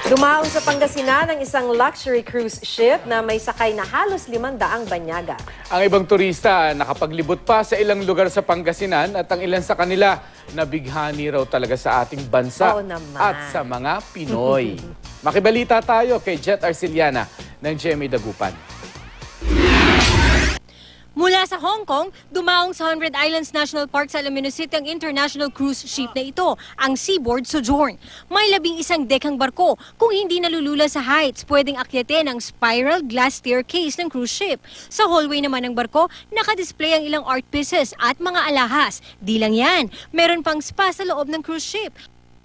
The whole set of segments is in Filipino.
Dumaong sa Pangasinan ang isang luxury cruise ship na may sakay na halos 500 banyaga. Ang ibang turista nakapaglibot pa sa ilang lugar sa Pangasinan at ang ilan sa kanila nabighani raw talaga sa ating bansa at sa mga Pinoy. Makibalita tayo kay Jet Arceliana ng GMA Dagupan. Mula sa Hong Kong, dumaong sa 100 Islands National Park sa Alaminos City ang international cruise ship na ito, ang Seaboard Sojourn. May 11 dekang barko. Kung hindi nalulula sa heights, pwedeng akyatin ang spiral glass staircase ng cruise ship. Sa hallway naman ng barko, nakadisplay ang ilang art pieces at mga alahas. Di lang yan, meron pang spa sa loob ng cruise ship.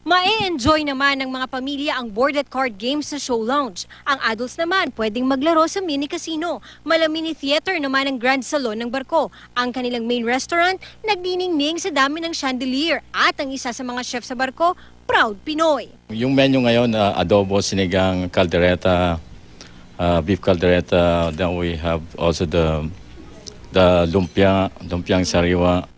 Mae-enjoy naman ng mga pamilya ang boarded card games sa show lounge. Ang adults naman pwedeng maglaro sa mini casino. Mini theater naman ang grand salon ng barko. Ang kanilang main restaurant, nagniningning sa dami ng chandelier. At ang isa sa mga chef sa barko, proud Pinoy. Yung menu ngayon, adobo, sinigang, caldereta, beef caldereta. Then we have also the lumpiang sariwa.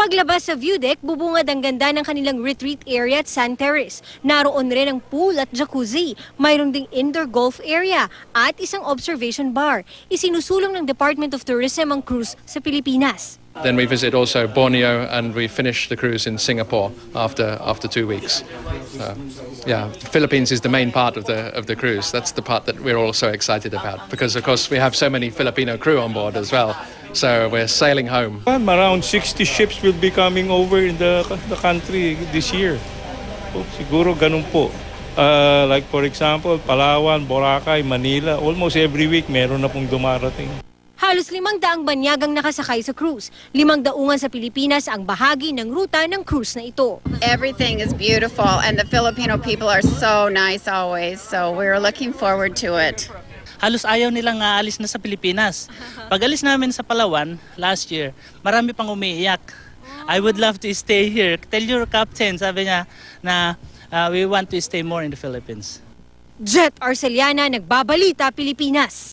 Paglabas sa view deck, bubungad ang ganda ng kanilang retreat area at sand terrace. Naroon rin ang pool at jacuzzi. Mayroon ding indoor golf area at isang observation bar. Isinusulong ng Department of Tourism ang cruise sa Pilipinas. Then we visit also Borneo and we finish the cruise in Singapore after 2 weeks. Yeah, the Philippines is the main part of the cruise. That's the part that we're all so excited about because of course we have so many Filipino crew on board as well. So we're sailing home. Around 60 ships will be coming over in the country this year. Siguro ganun po. Like for example, Palawan, Boracay, Manila, almost every week meron na pong dumarating. Halos 500 banyagang nakasakay sa cruise. 5 daungan sa Pilipinas ang bahagi ng ruta ng cruise na ito. Everything is beautiful and the Filipino people are so nice always. So we're looking forward to it. Halos ayaw nilang aalis na sa Pilipinas. Pag alis namin sa Palawan last year, marami pang umiiyak. I would love to stay here. Tell your captain, sabi niya, na we want to stay more in the Philippines. Jet Arceliana, Nagbabalita, Pilipinas.